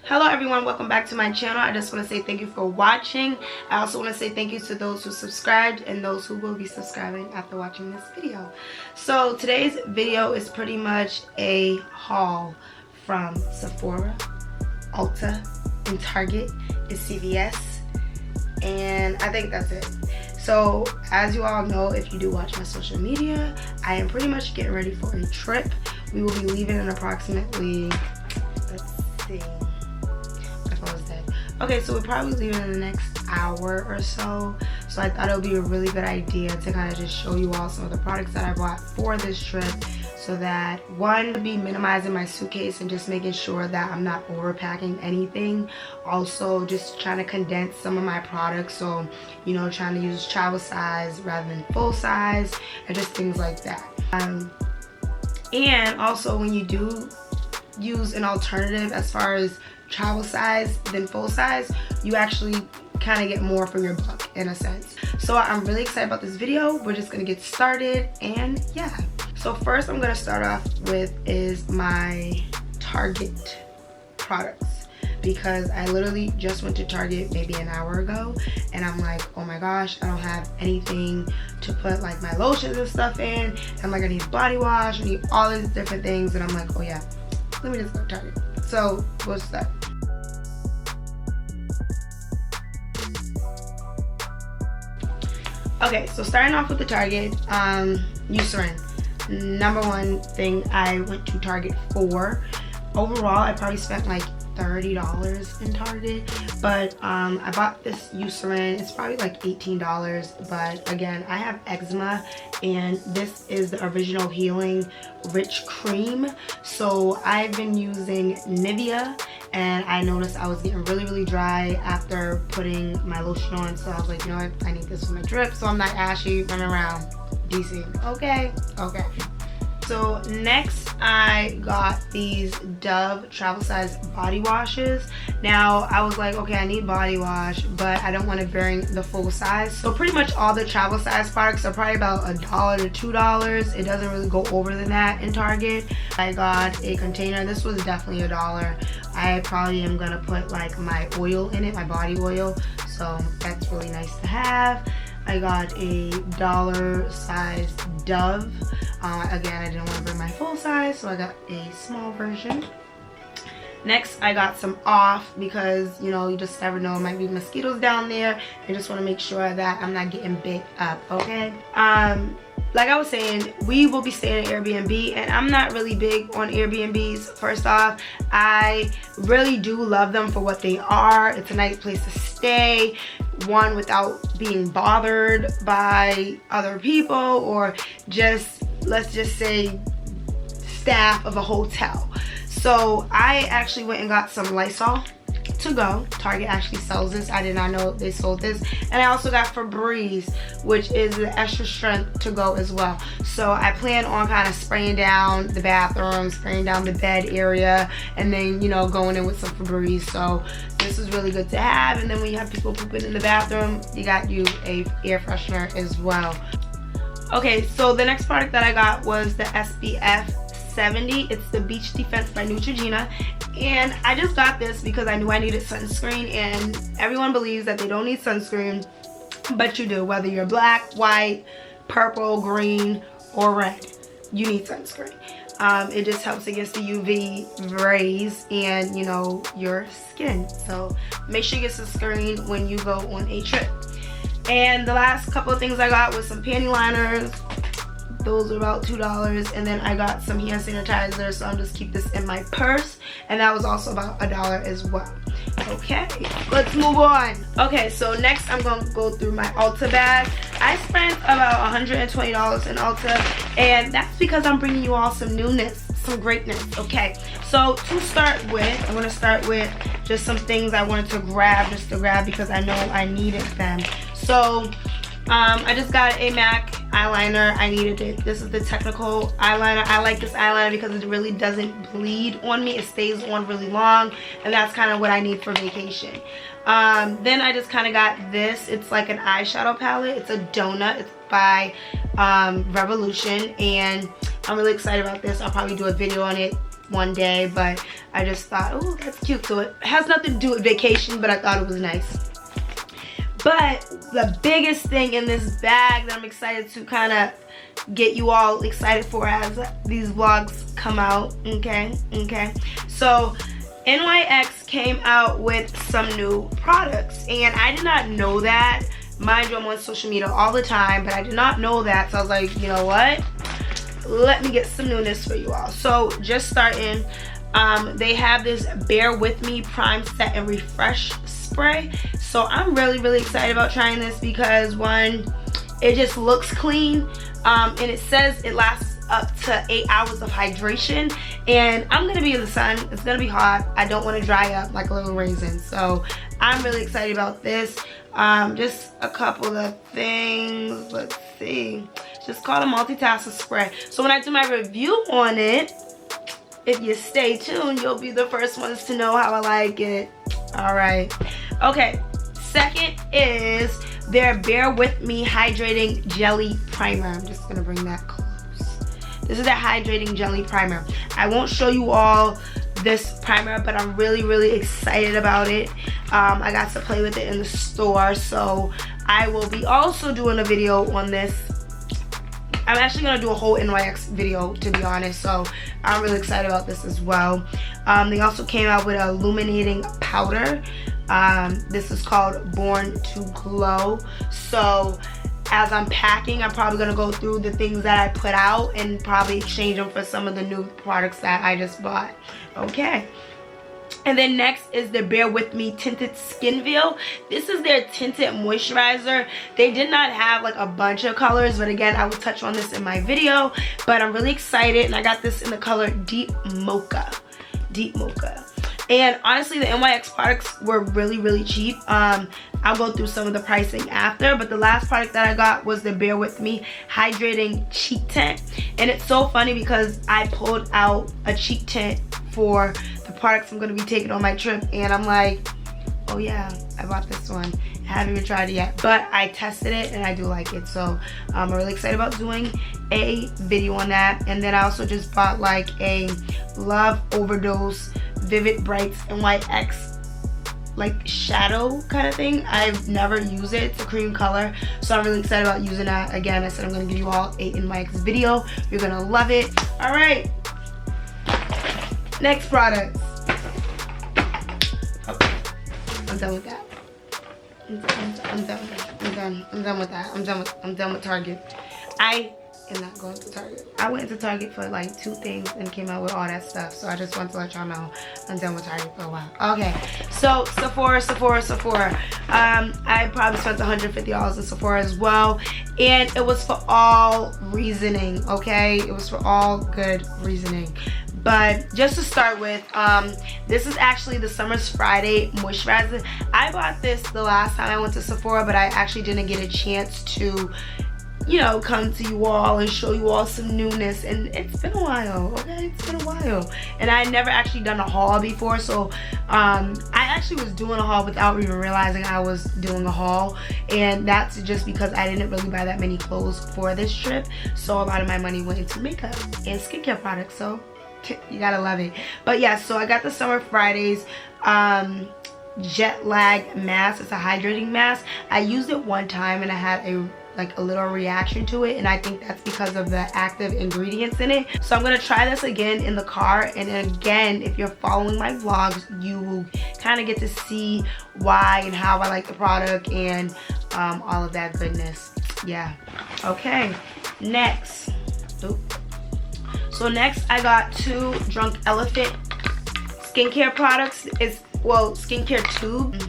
Hello everyone, welcome back to my channel. I just want to say thank you for watching. I also want to say thank you to those who subscribed and those who will be subscribing after watching this video. So today's video is pretty much a haul from Sephora, Ulta, and Target, and CVS, and I think that's it. So as you all know, if you do watch my social media, I am pretty much getting ready for a trip. We will be leaving in approximately, let's see, my phone is dead. Okay, so we're probably leaving in the next hour or so. So I thought it would be a really good idea to kind of just show you all some of the products that I bought for this trip, so that one would be minimizing my suitcase and just making sure that I'm not overpacking anything. Also just trying to condense some of my products, so you know, trying to use travel size rather than full size and just things like that. And also when you do use an alternative as far as travel size than full size, you actually kind of get more for your buck in a sense. So I'm really excited about this video. We're just gonna get started, and yeah. So first I'm gonna start off with is my Target products, because I literally just went to Target maybe an hour ago and I'm like, oh my gosh, I don't have anything to put like my lotions and stuff in. I'm like, I need body wash, I need all these different things, and I'm like, oh yeah, let me just go to Target. So we'll start. Okay, so starting off with the Target, Eucerin. Number one thing I went to Target for. Overall, I probably spent like $30 in Target, but I bought this Eucerin. It's probably like $18, but again, I have eczema, and this is the Original Healing Rich Cream. So I've been using Nivea, and I noticed I was getting really dry after putting my lotion on, so I was like, you know what, I need this for my trip so I'm not ashy running around DC. Okay. So next I got these Dove travel size body washes. Now I was like, okay, I need body wash, but I don't want to bring the full size. So pretty much all the travel size products are probably about $1 to $2. It doesn't really go over than that in Target. I got a container. This was definitely $1. I probably am gonna put like my oil in it, my body oil. So that's really nice to have. I got a $1 size Dove. Again, I didn't want to bring my full size, so I got a small version. Next, I got some off, because you know, you just never know, might be mosquitoes down there. I just want to make sure that I'm not getting bit up, okay? Like I was saying, we will be staying at Airbnb, and I'm not really big on Airbnbs. First off, I really do love them for what they are. It's a nice place to stay, one, without being bothered by other people or just, let's just say, staff of a hotel. So I actually went and got some Lysol to go. Target actually sells this. I did not know they sold this. And I also got Febreze, which is the extra strength to go as well. So I plan on kind of spraying down the bathroom, spraying down the bed area, and then, you know, going in with some Febreze. So this is really good to have. And then when you have people pooping in the bathroom, you got you a air freshener as well. Okay, so the next product that I got was the SPF 70. It's the Beach Defense by Neutrogena, and I just got this because I knew I needed sunscreen, and everyone believes that they don't need sunscreen, but you do. Whether you're black, white, purple, green, or red, you need sunscreen. It just helps against the UV rays and, you know, your skin. So make sure you get sunscreen when you go on a trip. And the last couple of things I got was some panty liners. Those are about $2, and then I got some hand sanitizer, so I'll just keep this in my purse, and that was also about $1 as well. Okay, let's move on. Okay, so next I'm gonna go through my Ulta bag. I spent about $120 in Ulta, and that's because I'm bringing you all some newness, some greatness. Okay, so to start with, I'm gonna start with just some things I wanted to grab, because I know I needed them. So I just got a MAC eyeliner. I needed it. This is the technical eyeliner. I like this eyeliner because it really doesn't bleed on me. It stays on really long, and that's kind of what I need for vacation. Then I just kind of got this. It's like an eyeshadow palette. It's a donut. It's by Revolution, and I'm really excited about this. I'll probably do a video on it one day, but I just thought, oh, that's cute. So it has nothing to do with vacation, but I thought it was nice. But the biggest thing in this bag that I'm excited to kind of get you all excited for as these vlogs come out, okay? So NYX came out with some new products, and I did not know that. Mind you, I'm on social media all the time, but I did not know that, so I was like, you know what? Let me get some newness for you all. So just starting, they have this Bear With Me Prime Set and Refresh Spray. So I'm really excited about trying this because one, it just looks clean, and it says it lasts up to 8 hours of hydration, and I'm gonna be in the sun. It's gonna be hot. I don't want to dry up like a little raisin, so I'm really excited about this. Just a couple of things. Let's see. It's just called a multitasker spray. So when I do my review on it, if you stay tuned, you'll be the first ones to know how I like it. All right. Okay. Second is their Bear With Me Hydrating Jelly Primer. I'm just gonna bring that close. This is their Hydrating Jelly Primer. I won't show you all this primer, but I'm really excited about it. I got to play with it in the store, so I will be also doing a video on this. I'm actually gonna do a whole NYX video, to be honest, so I'm really excited about this as well. They also came out with an illuminating powder. This is called Born to Glow. So as I'm packing, I'm probably gonna go through the things that I put out and probably exchange them for some of the new products that I just bought. Okay. And then next is the Bear With Me Tinted Skin Veil. This is their tinted moisturizer. They did not have like a bunch of colors, but again, I will touch on this in my video. But I'm really excited, and I got this in the color Deep Mocha. Deep Mocha. And honestly, the NYX products were really cheap. I'll go through some of the pricing after, but the last product that I got was the Bear With Me Hydrating Cheek Tint. And it's so funny because I pulled out a cheek tint for the products I'm going to be taking on my trip, and I'm like, oh yeah, I bought this one. I haven't even tried it yet, but I tested it and I do like it, so I'm really excited about doing a video on that. And then I also just bought like a Love Overdose Vivid Brights NYX like shadow kind of thing. I've never used it. It's a cream color, so I'm really excited about using that. Again, I said I'm going to give you all a NYX video. You're going to love it. All right, next product. Okay, I'm done with that. I'm done with that. I'm done with Target. I am not going to Target. I went to Target for like 2 things and came out with all that stuff. So I just want to let y'all know I'm done with Target for a while. Okay, so Sephora. I probably spent $150 in Sephora as well, and it was for all reasoning. Okay, it was for all good reasoning. But just to start with, this is actually the Summer's Friday moisturizer. I bought this the last time I went to Sephora, but I actually didn't get a chance to, you know, come to you all and show you all some newness. And it's been a while, okay? It's been a while. And I never actually done a haul before, so I actually was doing a haul without even realizing I was doing a haul. And that's just because I didn't really buy that many clothes for this trip. So a lot of my money went into makeup and skincare products, so you gotta love it. But yeah, so I got the Summer Fridays jet lag mask. It's a hydrating mask. I used it one time and I had a little reaction to it, and I think that's because of the active ingredients in it. So I'm gonna try this again in the car, and then again, if you're following my vlogs, you will kind of get to see why and how I like the product and all of that goodness. Yeah. Okay, next. Oop. So next I got 2 Drunk Elephant skincare products. It's, well, skincare tube.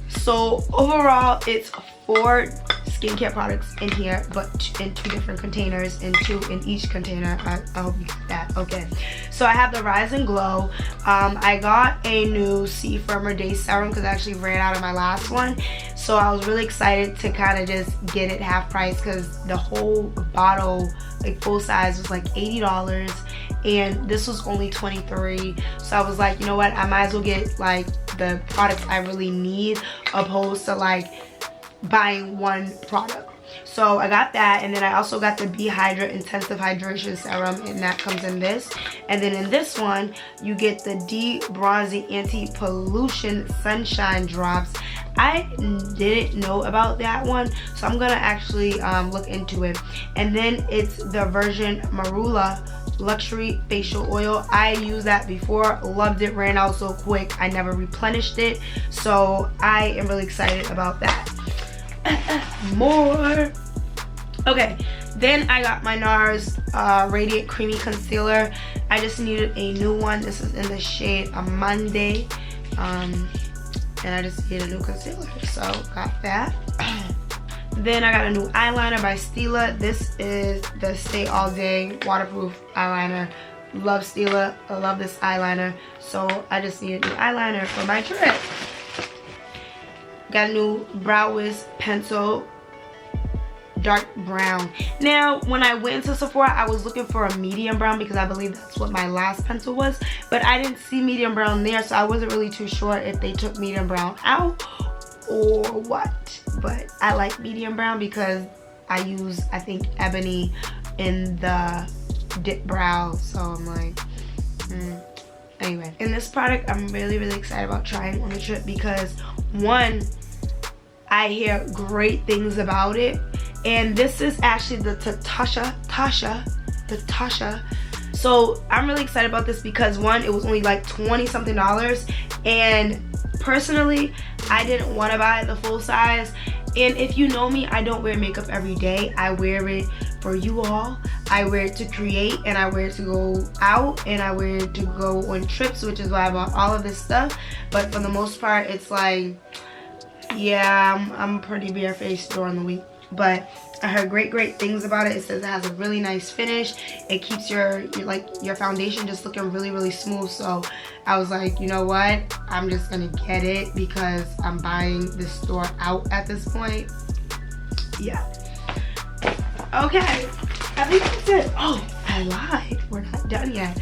So overall it's 4 skincare products in here, but in 2 different containers, and 2 in each container. I hope you get that. Okay, so I have the Rise and Glow. I got a new C Firmer Day Serum because I actually ran out of my last one, so I was really excited to kind of just get it half price because the whole bottle, like full size, was like $80 and this was only $23. So I was like, you know what, I might as well get like the products I really need opposed to like buying one product. So I got that, and then I also got the Be Hydra Intensive Hydration Serum, and that comes in this. And then in this one, you get the De-Bronzing Anti-Pollution Sunshine Drops. I didn't know about that one, so I'm gonna actually look into it. And then it's the Virgin Marula Luxury Facial Oil. I used that before, loved it, ran out so quick, I never replenished it. So I am really excited about that. More. Okay, then I got my NARS Radiant Creamy Concealer. I just needed a new one. This is in the shade Monday. And I just need a new concealer, so got that. Then I got a new eyeliner by Stila. This is the Stay All Day waterproof eyeliner. Love Stila, I love this eyeliner, so I just need a new eyeliner for my trip. Got a new Brow Wiz pencil, dark brown. Now when I went into Sephora, I was looking for a medium brown because I believe that's what my last pencil was, but I didn't see medium brown there, so I wasn't really too sure if they took medium brown out or what. But I like medium brown because I use, I think, ebony in the dip brow, so I'm like, anyway. In this product, I'm really excited about trying on the trip because one, I hear great things about it. And this is actually the Tasha. So I'm really excited about this because one, it was only like 20 something dollars, and personally I didn't want to buy the full size. And if you know me, I don't wear makeup every day. I wear it for you all. I wear it to create, and I wear it to go out, and I wear it to go on trips, which is why I bought all of this stuff. But for the most part, it's like, yeah, I'm pretty barefaced during the week. But I heard great things about it. It says it has a really nice finish. It keeps your foundation just looking really smooth. So I was like, you know what? I'm just gonna get it because I'm buying this store out at this point. Yeah. Okay. I think that's it. Oh, I lied. We're not done yet.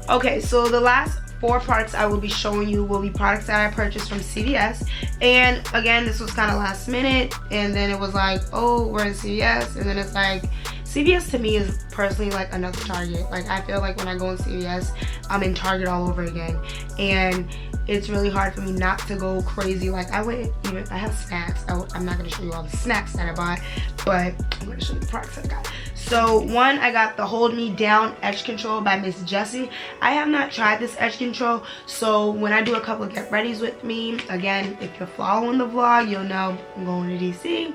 Okay, so the last 4 products I will be showing you will be products that I purchased from CVS. And again, this was kind of last minute, and then it was like, oh, we're in CVS, and then it's like, CVS to me is personally like another Target. Like, I feel like when I go in CVS, I'm in Target all over again, and it's really hard for me not to go crazy. Like, I went, even I have snacks. I'm not going to show you all the snacks that I bought, but I'm going to show you the products that I got. So one, I got the Hold Me Down Edge Control by Miss Jessie. I have not tried this edge control, so when I do a couple of get readies with me, again, if you're following the vlog, you'll know I'm going to DC,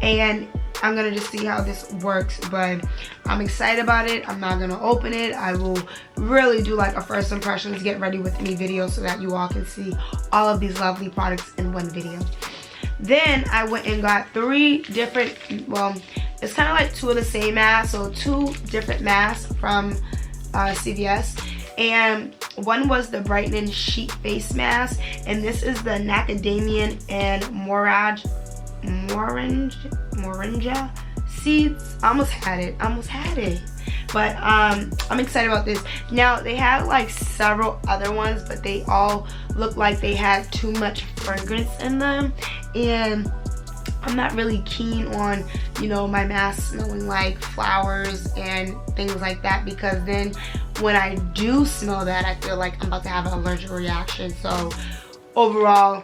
and I'm gonna just see how this works. But I'm excited about it. I'm not gonna open it. I will really do like a first impressions get ready with me video so that you all can see all of these lovely products in one video. Then I went and got 3 different, well, it's kind of like 2 of the same masks, so 2 different masks from CVS. And one was the Brightening Sheet Face Mask, and this is the Macadamian and Moringa seeds. I almost had it. But I'm excited about this. Now, they had like several other ones, but they all looked like they had too much fragrance in them, and I'm not really keen on, you know, my mask smelling like flowers and things like that, because then when I do smell that, I feel like I'm about to have an allergic reaction. So overall,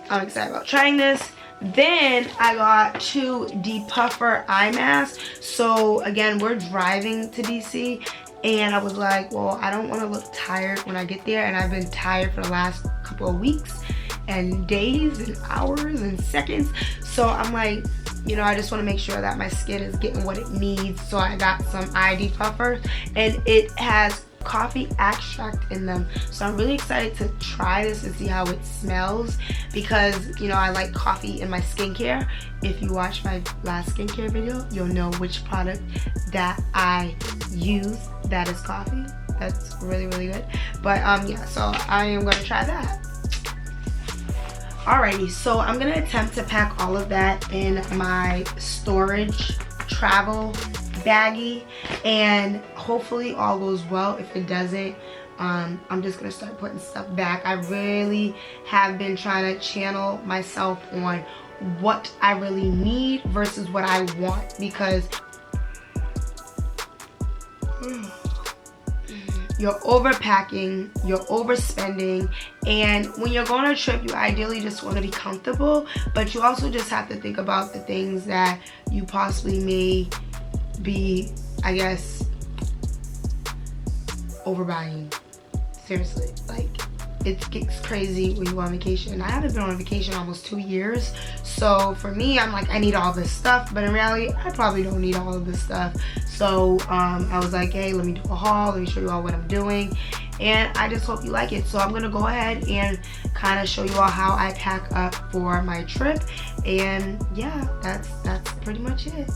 I'm excited about trying this. Then I got 2 depuffer eye masks. So again, we're driving to DC, and I was like, well, I don't want to look tired when I get there, and I've been tired for the last couple of weeks and days and hours and seconds. So I'm like, you know, I just want to make sure that my skin is getting what it needs. So I got some eye depuffers, and it has coffee extract in them. So I'm really excited to try this and see how it smells, because, you know, I like coffee in my skincare. If you watch my last skincare video, you'll know which product that I use that is coffee. That's really good. But yeah, so I am going to try that. Alrighty, so I'm going to attempt to pack all of that in my storage travel baggie, and hopefully all goes well. If it doesn't, I'm just gonna start putting stuff back. I really have been trying to channel myself on what I really need versus what I want, because you're overpacking, you're overspending, and when you're going on a trip, you ideally just want to be comfortable, but you also just have to think about the things that you possibly may be, I guess, overbuying. Seriously, like, it gets crazy when you go on vacation. I haven't been on vacation almost 2 years, so for me, I'm like, I need all this stuff, but in reality, I probably don't need all of this stuff. So I was like, hey, let me do a haul, let me show you all what I'm doing, and I just hope you like it. So I'm gonna go ahead and kind of show you all how I pack up for my trip, and yeah, that's pretty much it.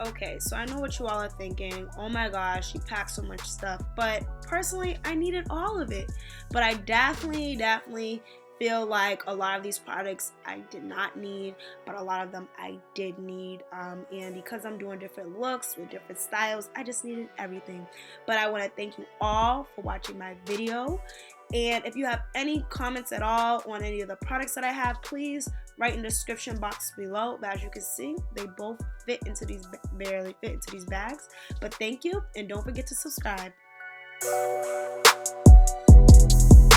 Okay, so I know what you all are thinking. Oh my gosh, she packed so much stuff. But personally, I needed all of it. But I definitely feel like a lot of these products I did not need, but a lot of them I did need. And because I'm doing different looks with different styles, I just needed everything. But I want to thank you all for watching my video. And if you have any comments at all on any of the products that I have, please write in the description box below. But as you can see, they both barely fit into these bags. But thank you, and don't forget to subscribe.